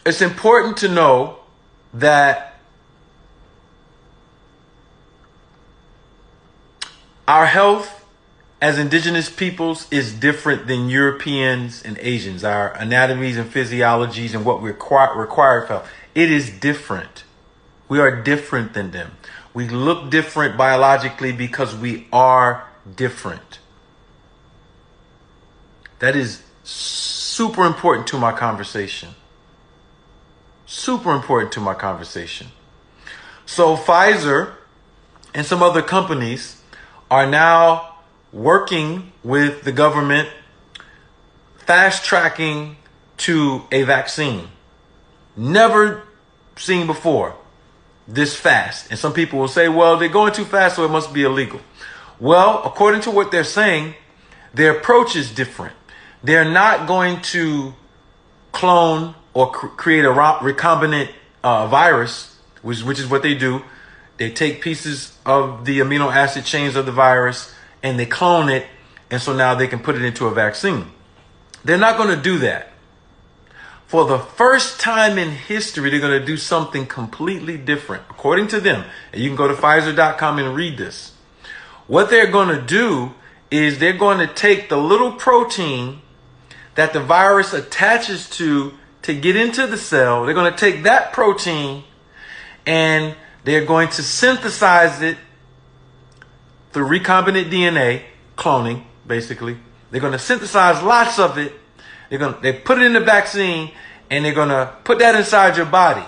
it's important to know that our health as indigenous peoples is different than Europeans and Asians. Our anatomies and physiologies and what we're required for, it is different. We are different than them. We look different biologically because we are different. That is super important to my conversation. Super important to my conversation. So Pfizer and some other companies are now working with the government, fast tracking to a vaccine. Never seen before this fast. And some people will say, well, they're going too fast, so it must be illegal. Well, according to what they're saying, their approach is different. They're not going to clone or create a recombinant virus, which is what they do. They take pieces of the amino acid chains of the virus and they clone it, and so now they can put it into a vaccine. They're not going to do that. For the first time in history, they're going to do something completely different, according to them. And you can go to Pfizer.com and read this. What they're going to do is they're going to take the little protein that the virus attaches to get into the cell. They're going to take that protein and they're going to synthesize it through recombinant DNA, cloning, basically. They're going to synthesize lots of it. They put it in the vaccine and they're going to put that inside your body.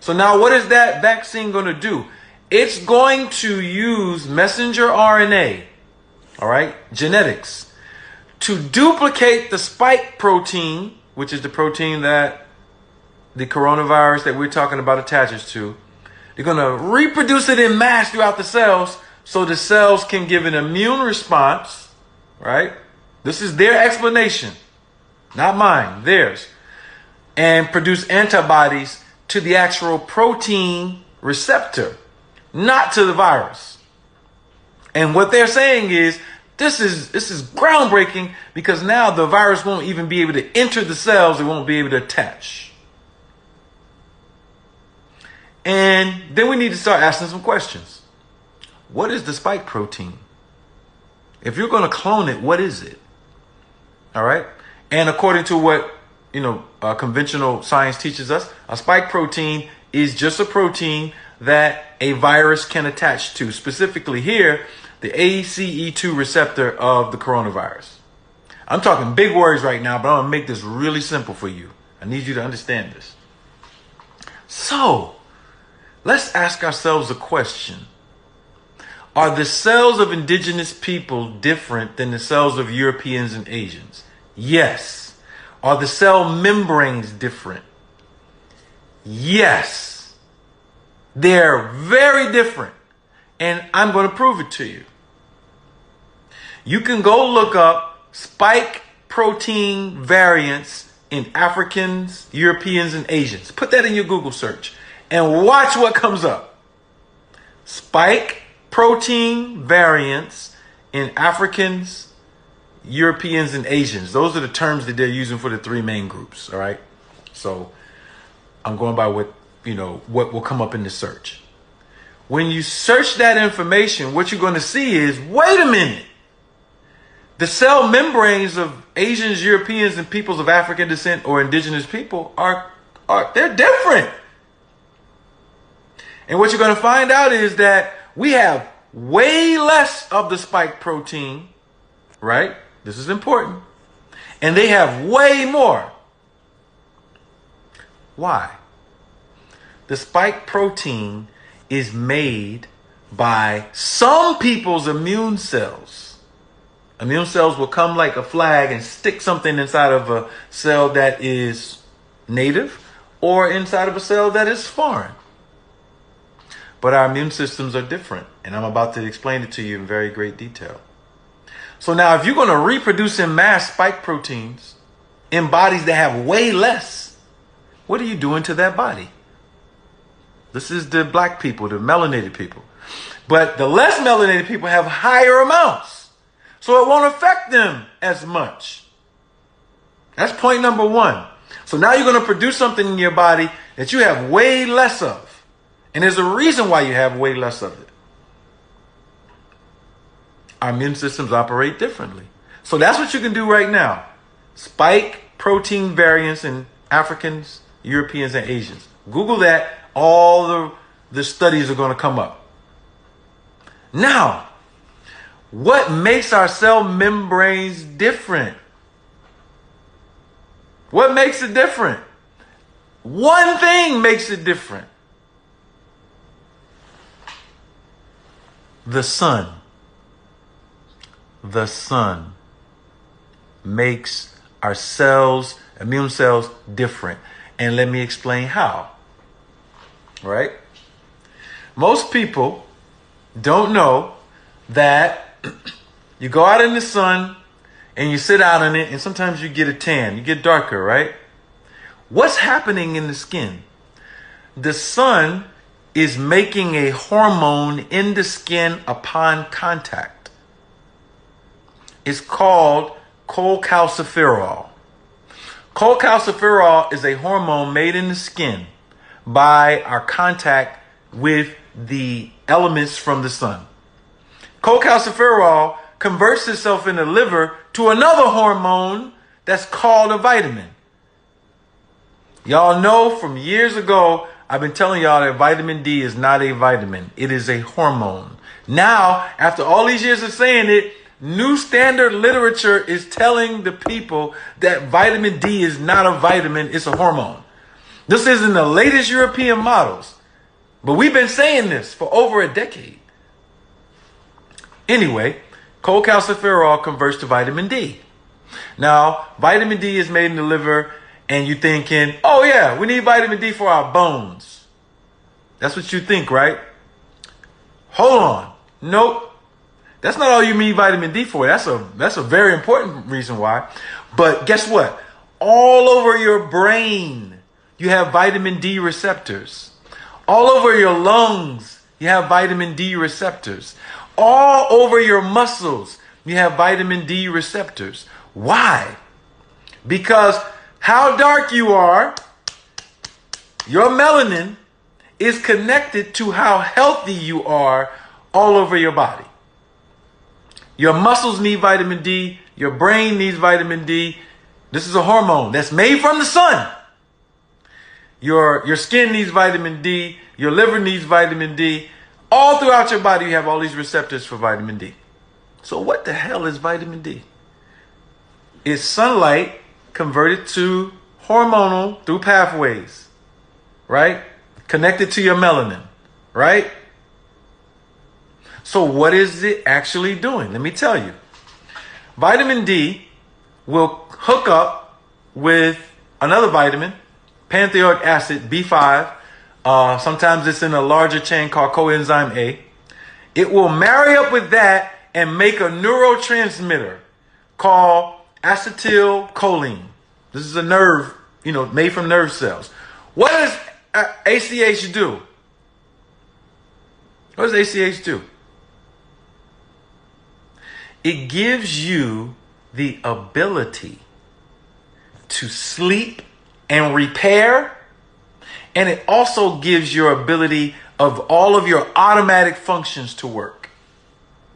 So now what is that vaccine going to do? It's going to use messenger RNA, all right, genetics, to duplicate the spike protein, which is the protein that the coronavirus that we're talking about attaches to. They're going to reproduce it in mass throughout the cells so the cells can give an immune response, right? This is their explanation, not mine, theirs. And produce antibodies to the actual protein receptor, not to the virus. And what they're saying is, this is groundbreaking because now the virus won't even be able to enter the cells. It won't be able to attach. And then we need to start asking some questions. What is the spike protein? If you're going to clone it, what is it? All right. And according to what, conventional science teaches us, a spike protein is just a protein that a virus can attach to. Specifically here, the ACE2 receptor of the coronavirus. I'm talking big words right now, but I'm going to make this really simple for you. I need you to understand this. So, let's ask ourselves a question. Are the cells of indigenous people different than the cells of Europeans and Asians? Yes. Are the cell membranes different? Yes. They're very different. And I'm going to prove it to you. You can go look up spike protein variants in Africans, Europeans, and Asians. Put that in your Google search and watch what comes up. Spike protein variants in Africans, Europeans, and Asians. Those are the terms that they're using for the three main groups. All right. So I'm going by what will come up in the search. When you search that information, what you're going to see is, wait a minute. The cell membranes of Asians, Europeans, and peoples of African descent or indigenous people they're different. And what you're going to find out is that we have way less of the spike protein, right? This is important. And they have way more. Why? The spike protein is made by some people's immune cells. Immune cells will come like a flag and stick something inside of a cell that is native or inside of a cell that is foreign. But our immune systems are different, and I'm about to explain it to you in very great detail. So now if you're going to reproduce in mass spike proteins in bodies that have way less, what are you doing to that body? This is the black people, the melanated people. But the less melanated people have higher amounts. So it won't affect them as much. That's point number one. So now you're going to produce something in your body that you have way less of. And there's a reason why you have way less of it. Our immune systems operate differently. So that's what you can do right now. Spike protein variants in Africans, Europeans, and Asians. Google that. All the studies are going to come up. Now, what makes our cell membranes different? What makes it different? One thing makes it different. The sun. The sun makes our cells, immune cells, different. And let me explain how. Right? Most people don't know that you go out in the sun and you sit out in it and sometimes you get a tan. You get darker, right? What's happening in the skin? The sun is making a hormone in the skin upon contact. It's called cholecalciferol. Cholecalciferol is a hormone made in the skin by our contact with the elements from the sun. Cholecalciferol converts itself in the liver to another hormone that's called a vitamin. Y'all know from years ago, I've been telling y'all that vitamin D is not a vitamin. It is a hormone. Now, after all these years of saying it, new standard literature is telling the people that vitamin D is not a vitamin, it's a hormone. This is in the latest European models. But we've been saying this for over a decade. Anyway, cholecalciferol converts to vitamin D. Now, vitamin D is made in the liver, and you're thinking, oh yeah, we need vitamin D for our bones. That's what you think, right? Hold on. Nope. That's not all you need vitamin D for. That's a very important reason why. But guess what? All over your brain, you have vitamin D receptors. All over your lungs, you have vitamin D receptors. All over your muscles, you have vitamin D receptors. Why? Because how dark you are, your melanin is connected to how healthy you are all over your body. Your muscles need vitamin D. Your brain needs vitamin D. This is a hormone that's made from the sun. Your skin needs vitamin D. Your liver needs vitamin D. All throughout your body, you have all these receptors for vitamin D. So what the hell is vitamin D? It's sunlight converted to hormonal through pathways, right? Connected to your melanin, right? So what is it actually doing? Let me tell you. Vitamin D will hook up with another vitamin, pantheroic acid, B5. Sometimes it's in a larger chain called coenzyme A. It will marry up with that and make a neurotransmitter called acetylcholine. This is a nerve, made from nerve cells. What does ACH do? What does ACH do? It gives you the ability to sleep and repair, and it also gives your ability of all of your automatic functions to work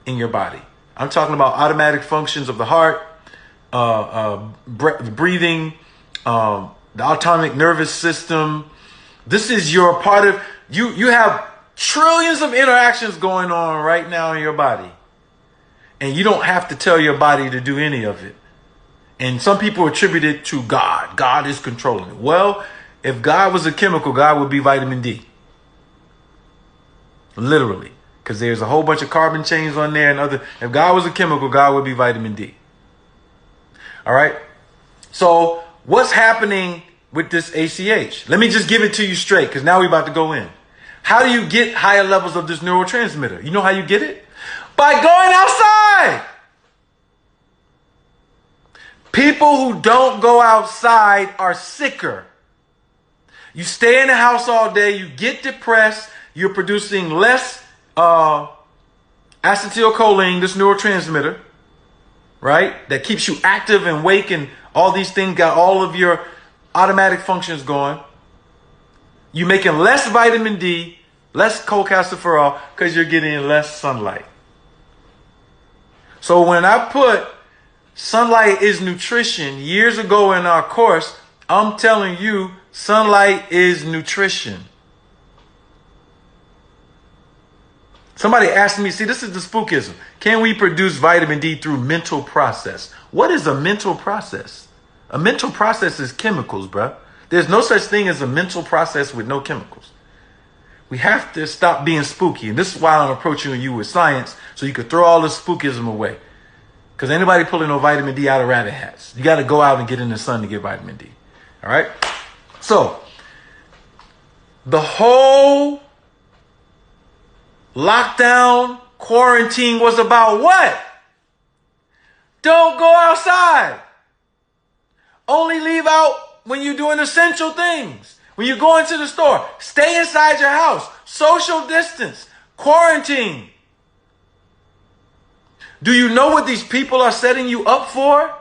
in your body. I'm talking about automatic functions of the heart, breathing, the autonomic nervous system. This is your part of, you have trillions of interactions going on right now in your body. And you don't have to tell your body to do any of it. And some people attribute it to God. God is controlling it. Well, if God was a chemical, God would be vitamin D. Literally. Because there's a whole bunch of carbon chains on there and other. If God was a chemical, God would be vitamin D. All right. So what's happening with this ACH? Let me just give it to you straight, because now we're about to go in. How do you get higher levels of this neurotransmitter? You know how you get it? By going outside. People who don't go outside are sicker. You stay in the house all day, you get depressed, you're producing less acetylcholine, this neurotransmitter, right? That keeps you active and awake, and all these things got all of your automatic functions going. You're making less vitamin D, less cholecalciferol because you're getting less sunlight. So when I put sunlight is nutrition years ago in our course, I'm telling you sunlight is nutrition. Somebody asked me, see, this is the spookism. Can we produce vitamin D through mental process? What is a mental process? A mental process is chemicals, bruh. There's no such thing as a mental process with no chemicals. We have to stop being spooky. And this is why I'm approaching you with science, so you could throw all this spookism away. Because anybody pulling no vitamin D out of rabbit hats. You got to go out and get in the sun to get vitamin D. All right? So, the whole lockdown, quarantine was about what? Don't go outside. Only leave out when you're doing essential things. When you go into the store, stay inside your house. Social distance. Quarantine. Do you know what these people are setting you up for?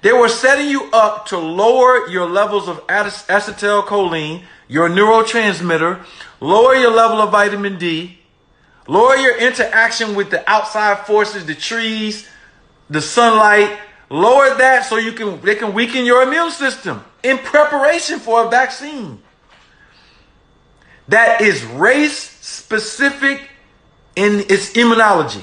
They were setting you up to lower your levels of acetylcholine, your neurotransmitter, lower your level of vitamin D, lower your interaction with the outside forces, the trees, the sunlight. Lower that so they can weaken your immune system in preparation for a vaccine that is race specific in its immunology.